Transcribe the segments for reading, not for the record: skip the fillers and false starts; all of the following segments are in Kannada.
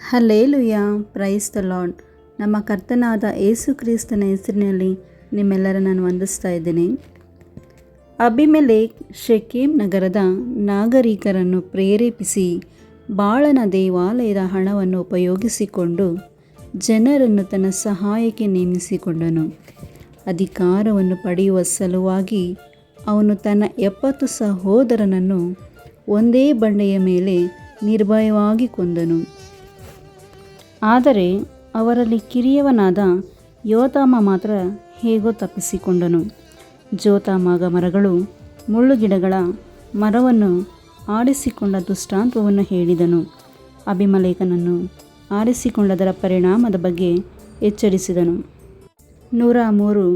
Hallelujah, praise the lord. ನಮ್ಮ ಕರ್ತನಾದ ಯೇಸು ಕ್ರಿಸ್ತನ ಹೆಸರಿನಲ್ಲಿ ನಿಮ್ಮೆಲ್ಲರ ನಾನು ವಂದಿಸ್ತಾ ಇದ್ದೇನೆ. ಅಬಿಮೆಲೆಕ್ ಶೆಕೆಮ್ ನಗರದ ನಾಗರಿಕರನ್ನು ಪ್ರೇರೇಪಿಸಿ ಬಾಳನ ದೇವಾಲಯದ ಹಣವನ್ನು ಉಪಯೋಗಿಸಿಕೊಂಡು ಜನರನ್ನು ತನ್ನ ಸಹಾಯಕ್ಕೆ ನೇಮಿಸಿಕೊಂಡನು. ಅಧಿಕಾರವನ್ನು ಪಡೆಯುವ ಸಲುವಾಗಿ ಅವನು ತನ್ನ 70 ಸಹೋದರನನ್ನು ಒಂದೇ ಬಂಡೆಯ ಮೇಲೆ ನಿರ್ಭಯವಾಗಿ ಕೊಂದನು. ಆದರೆ ಅವರಲ್ಲಿ ಕಿರಿಯವನಾದ ಯೋತಾಮ ಮಾತ್ರ ಹೇಗೋ ತಪ್ಪಿಸಿಕೊಂಡನು. ಜೋತಾಮಗ ಮರಗಳು ಮುಳ್ಳುಗಿಡಗಳ ಮರವನ್ನು ಆರಿಸಿಕೊಂಡ ದೃಷ್ಟಾಂತವನ್ನು ಹೇಳಿದನು. ಅಬಿಮೆಲೆಕನನ್ನು ಆರಿಸಿಕೊಂಡದರ ಪರಿಣಾಮದ ಬಗ್ಗೆ ಎಚ್ಚರಿಸಿದನು. 103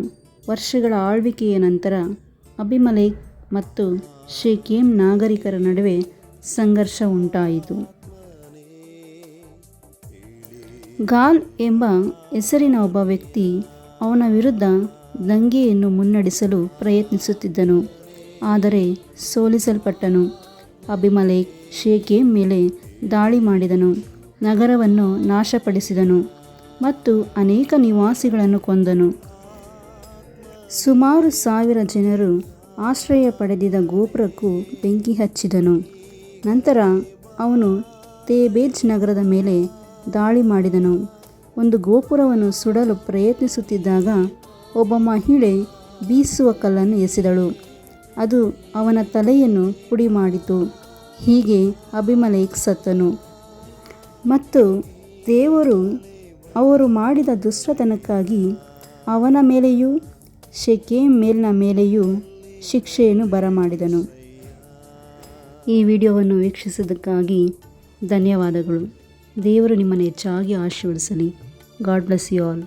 ವರ್ಷಗಳ ಆಳ್ವಿಕೆಯ ನಂತರ ಅಬಿಮೆಲೆಕ್ ಮತ್ತು ಶೆಕೆಮ್ ನಾಗರಿಕರ ನಡುವೆ ಸಂಘರ್ಷ ಉಂಟಾಯಿತು. ಗಾಲ್ ಎಂಬ ಹೆಸರಿನ ಒಬ್ಬ ವ್ಯಕ್ತಿ ಅವನ ವಿರುದ್ಧ ದಂಗೆಯನ್ನು ಮುನ್ನಡೆಸಲು ಪ್ರಯತ್ನಿಸುತ್ತಿದ್ದನು, ಆದರೆ ಸೋಲಿಸಲ್ಪಟ್ಟನು. ಅಬಿಮೆಲೆಕ್ ಶೆಕೆಮ್ ಮೇಲೆ ದಾಳಿ ಮಾಡಿದನು, ನಗರವನ್ನು ನಾಶಪಡಿಸಿದನು ಮತ್ತು ಅನೇಕ ನಿವಾಸಿಗಳನ್ನು ಕೊಂದನು. ಸುಮಾರು 1000 ಜನರು ಆಶ್ರಯ ಪಡೆದಿದ್ದ ಗೋಪುರಕ್ಕೂ ಬೆಂಕಿ ಹಚ್ಚಿದನು. ನಂತರ ಅವನು ತೇಬೇಜ್ ನಗರದ ಮೇಲೆ ದಾಳಿ ಮಾಡಿದನು. ಒಂದು ಗೋಪುರವನ್ನು ಸುಡಲು ಪ್ರಯತ್ನಿಸುತ್ತಿದ್ದಾಗ ಒಬ್ಬ ಮಹಿಳೆ ಬೀಸುವ ಕಲ್ಲನ್ನು ಎಸೆದಳು. ಅದು ಅವನ ತಲೆಯನ್ನು ಪುಡಿ ಮಾಡಿತು. ಹೀಗೆ ಅಬಿಮೆಲೆಕ್ ಸತ್ತನು. ಮತ್ತು ದೇವರು ಅವರು ಮಾಡಿದ ದುಷ್ಟತನಕ್ಕಾಗಿ ಅವನ ಮೇಲೆಯೂ ಶೆಕೆಮ್ ಮೇಲಿನ ಮೇಲೆಯೂ ಶಿಕ್ಷೆಯನ್ನು ಬರಮಾಡಿದನು. ಈ ವಿಡಿಯೋವನ್ನು ವೀಕ್ಷಿಸಿದ್ದಕ್ಕಾಗಿ ಧನ್ಯವಾದಗಳು. ದೇವರು ನಿಮ್ಮನ್ನು ಹೆಚ್ಚಾಗಿ ಆಶೀರ್ವದಿಸಲಿ. God bless you all.